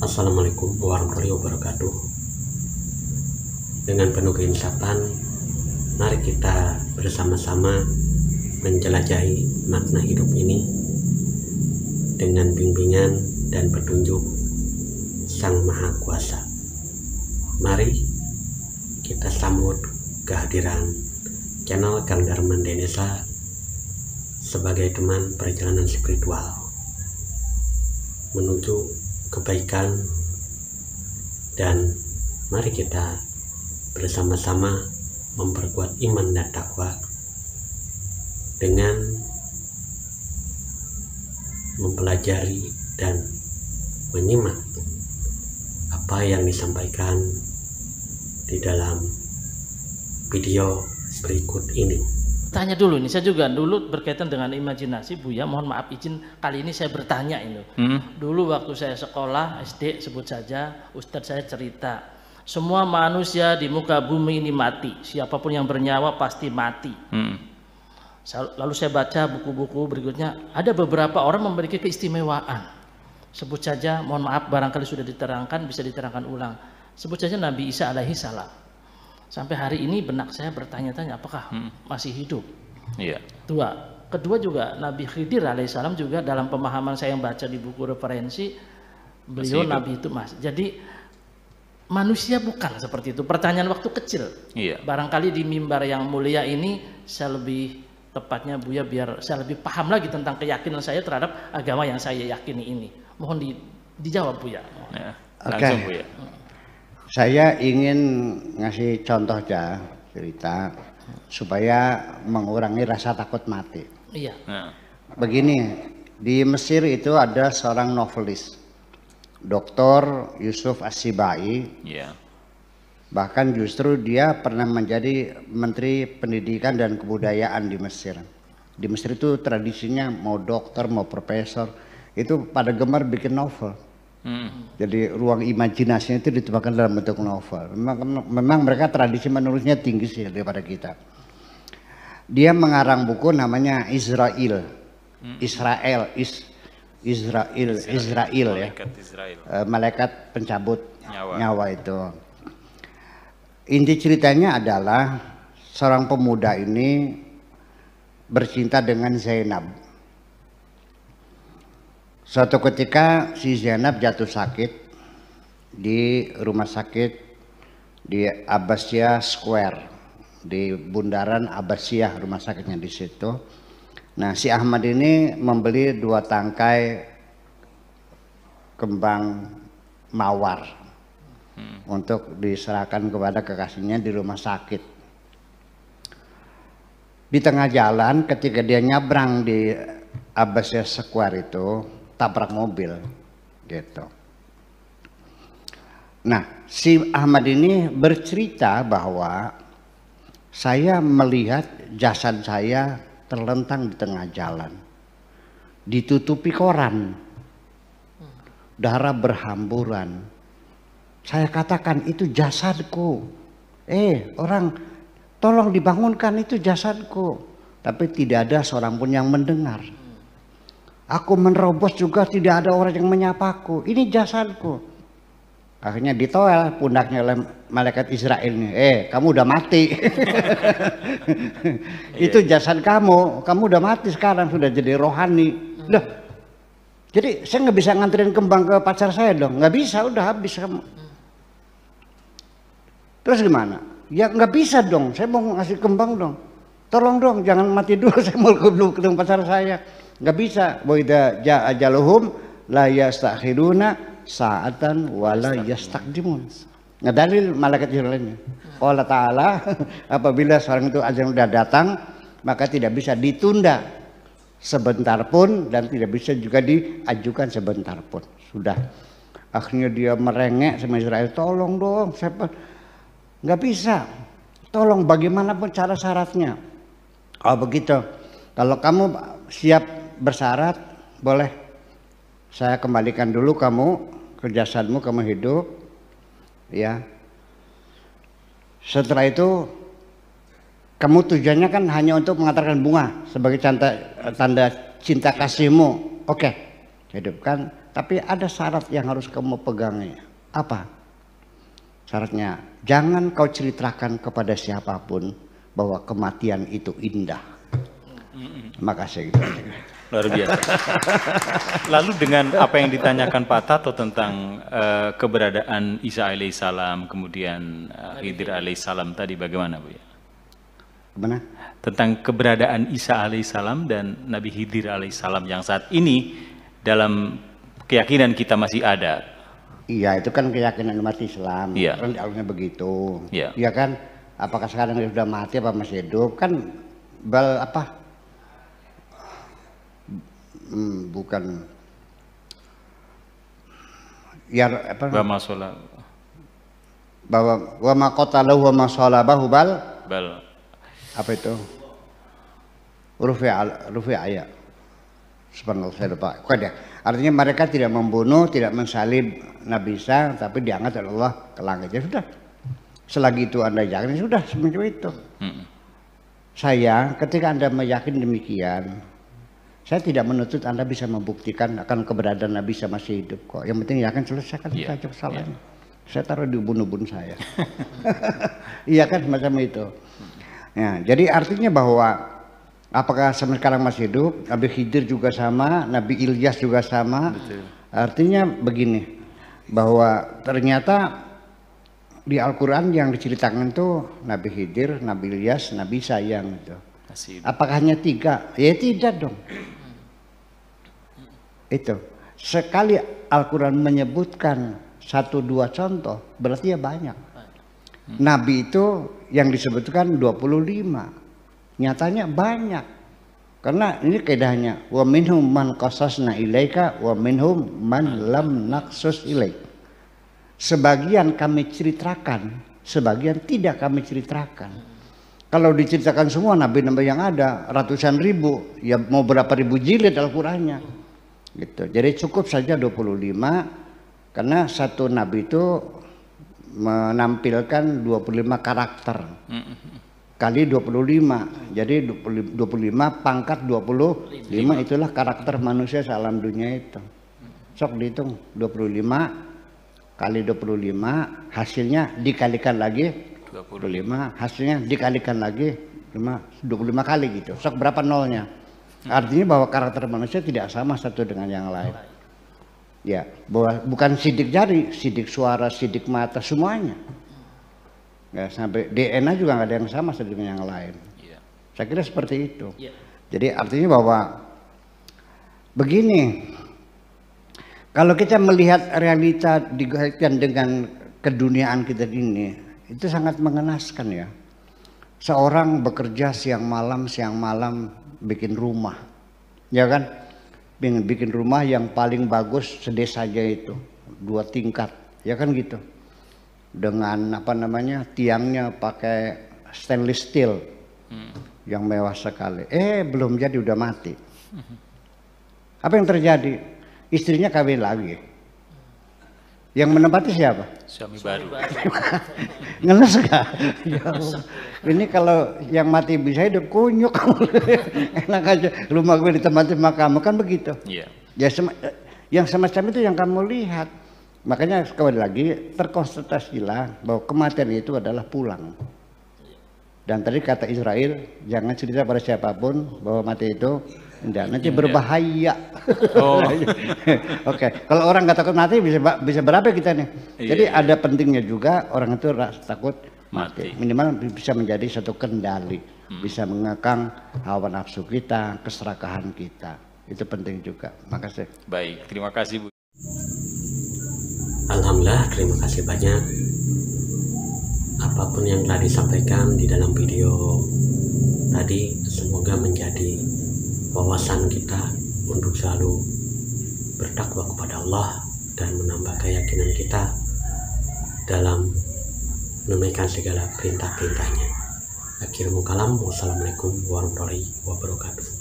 Assalamualaikum warahmatullahi wabarakatuh. Dengan penuh keinsapan, mari kita bersama-sama menjelajahi makna hidup ini dengan bimbingan dan petunjuk Sang Maha Kuasa. Mari kita sambut kehadiran channel Kang Darman Denesa sebagai teman perjalanan spiritual menuju kebaikan, dan mari kita bersama-sama memperkuat iman dan takwa dengan mempelajari dan menyimak apa yang disampaikan di dalam video berikut ini. Tanya dulu ini, saya juga dulu berkaitan dengan imajinasi, Buya, mohon maaf izin kali ini saya bertanya ini. Dulu waktu saya sekolah SD, sebut saja Ustadz saya cerita, semua manusia di muka bumi ini mati, siapapun yang bernyawa pasti mati. Lalu saya baca buku-buku berikutnya, ada beberapa orang memiliki keistimewaan. Sebut saja, mohon maaf barangkali sudah diterangkan, bisa diterangkan ulang. Sebut saja Nabi Isa alaihi salam. Sampai hari ini benak saya bertanya-tanya apakah masih hidup. Iya. Kedua juga Nabi Khidir alaihissalam juga dalam pemahaman saya yang baca di buku referensi, beliau Nabi itu mas. Jadi manusia bukan seperti itu. Pertanyaan waktu kecil. Iya. Barangkali di mimbar yang mulia ini saya lebih tepatnya Buya biar saya lebih paham lagi tentang keyakinan saya terhadap agama yang saya yakini ini. Mohon dijawab Buya. Ya, langsung Buya. Saya ingin ngasih contoh aja cerita supaya mengurangi rasa takut mati. Iya. Nah. Begini, di Mesir itu ada seorang novelis, Dr. Yusuf As-Sibai. Iya. Bahkan justru dia pernah menjadi Menteri Pendidikan dan Kebudayaan di Mesir. Di Mesir itu tradisinya mau dokter, mau profesor, itu pada gemar bikin novel. Jadi ruang imajinasinya itu dituangkan dalam bentuk novel. Memang mereka tradisi menulisnya tinggi sih daripada kita. Dia mengarang buku namanya Israel ya. Malaikat pencabut nyawa itu. Inti ceritanya adalah seorang pemuda ini bercinta dengan Zainab. Suatu ketika si Zainab jatuh sakit di rumah sakit di Abbasiyah Square, di bundaran Abbasiyah rumah sakitnya di situ. Nah, si Ahmad ini membeli 2 tangkai kembang mawar untuk diserahkan kepada kekasihnya di rumah sakit. Di tengah jalan ketika dia nyabrang di Abbasiyah Square itu tabrak mobil gitu. Nah, si Ahmad ini bercerita bahwa saya melihat jasad saya terlentang di tengah jalan, ditutupi koran, darah berhamburan. Saya katakan itu jasadku. Orang tolong dibangunkan, itu jasadku. Tapi tidak ada seorang pun yang mendengar. Aku menerobos juga tidak ada orang yang menyapaku. Ini jasadku. Akhirnya ditoel pundaknya oleh malaikat Israel ini. Kamu udah mati. Itu jasad kamu. Kamu udah mati sekarang, sudah jadi rohani. Loh. Jadi saya nggak bisa nganterin kembang ke pacar saya dong. Nggak bisa, udah habis kamu. Terus gimana? Ya nggak bisa dong. Saya mau ngasih kembang dong. Tolong dong, jangan mati dulu. Saya mau ketemu pacar saya. Nggak bisa. Wa idza jaa ajaluhum la yastakhiruna sa'atan wa la yastaqdimun. Nah, dalil malaikat Jibril ini. Allah Ta'ala apabila seorang itu ajal sudah datang, maka tidak bisa ditunda sebentar pun dan tidak bisa juga diajukan sebentar pun. Sudah. Akhirnya dia merengek sama Israel, tolong dong, siapa? Nggak bisa. Tolong bagaimanapun cara syaratnya. Oh begitu. Kalau kamu siap bersyarat, boleh saya kembalikan dulu kamu ke jasadmu, kamu hidup, ya. Setelah itu kamu tujuannya kan hanya untuk mengantarkan bunga sebagai tanda cinta kasihmu. Oke, hidupkan tapi ada syarat yang harus kamu pegangi. Apa syaratnya? Jangan kau ceritakan kepada siapapun bahwa kematian itu indah. Makasih gitu. Luar biasa. Lalu dengan apa yang ditanyakan Pak Tato tentang keberadaan Isa alaihissalam, kemudian Khidir alaihissalam tadi bagaimana Bu ya? Gimana? Tentang keberadaan Isa alaihissalam dan Nabi Khidir alaihissalam yang saat ini dalam keyakinan kita masih ada. Iya, itu kan keyakinan umat Islam. Iya. Kan dialognya begitu. Iya. Iya kan? Apakah sekarang dia sudah mati apa masih hidup? Kan bukan ya apa? Bahwa wa ma qatalahu wa ma salabahu bal apa itu? Rufi ayat. Subhanallah, saya lupa. Artinya mereka tidak membunuh, tidak mensalib Nabi Isa, tapi diangkat oleh Allah ke langit. Ya sudah. Selagi itu Anda yakin, sudah semacam itu. Saya ketika Anda meyakini demikian, saya tidak menuntut Anda bisa membuktikan akan keberadaan Nabi Isa masih hidup kok. Yang penting yakin, selesaikan saja kesalahannya. Saya taruh di ubun-ubun saya. Iya kan, semacam itu. Ya, jadi artinya bahwa apakah sampai sekarang masih hidup, Nabi Khidir juga sama, Nabi Ilyas juga sama. Betul. Artinya begini, bahwa ternyata di Al-Quran yang diceritakan itu Nabi Khidir, Nabi Ilyas, Nabi Isa yang itu. Apakah hanya 3? Ya tidak dong. Itu. Sekali Al-Quran menyebutkan 1-2 contoh, berarti ya banyak. Nabi itu yang disebutkan 25. Nyatanya banyak. Karena ini kaidahnya, wa minhum man qasasna ilaika wa minhum man lam naqsus ilaik. Sebagian kami ceritakan, sebagian tidak kami ceritakan. Kalau diceritakan semua nabi-nabi yang ada ratusan ribu, ya mau berapa ribu jilid Al-Qur'annya. Gitu. Jadi cukup saja 25 karena satu nabi itu menampilkan 25 karakter. Kali 25, jadi 25 pangkat 25 itulah karakter manusia sealam dunia itu. Sok dihitung 25 kali 25 hasilnya dikalikan lagi 25, hasilnya dikalikan lagi 25 kali gitu. Sok berapa nolnya? Artinya bahwa karakter manusia tidak sama satu dengan yang lain. Ya, bahwa bukan sidik jari, sidik suara, sidik mata, semuanya. Ya, sampai DNA juga nggak ada yang sama satu dengan yang lain. Saya kira seperti itu. Jadi artinya bahwa begini, kalau kita melihat realita dikaitkan dengan keduniaan kita ini, itu sangat mengenaskan ya. Seorang bekerja siang malam bikin rumah, ya kan? Bikin rumah yang paling bagus sedesa saja itu 2 tingkat, ya kan gitu. Dengan apa namanya, tiangnya pakai stainless steel yang mewah sekali. Belum jadi udah mati. Apa yang terjadi? Istrinya kawin lagi. Yang menempati siapa? Suami baru. Ngeles gak? Ya Allah. Ini kalau yang mati bisa hidup kunyuk. Enak aja. Rumah gue ditempati sama kamu kan begitu. Iya. Ya yang semacam itu yang kamu lihat. Makanya kembali lagi terkonsentrasilah bahwa kematian itu adalah pulang. Dan tadi kata Israel, jangan cerita pada siapapun bahwa mati itu enggak, nanti berbahaya. Oh. Oke, kalau orang nggak takut mati bisa berapa kita nih? Jadi ada pentingnya juga orang itu takut mati. Minimal bisa menjadi satu kendali, bisa mengekang hawa nafsu kita, keserakahan kita. Itu penting juga. Makasih. Baik, terima kasih Bu. Alhamdulillah, terima kasih banyak. Apapun yang telah disampaikan di dalam video tadi semoga menjadi wawasan kita untuk selalu bertakwa kepada Allah dan menambah keyakinan kita dalam menunaikan segala perintah-perintahnya. Akhirul kalam, wassalamualaikum warahmatullahi wabarakatuh.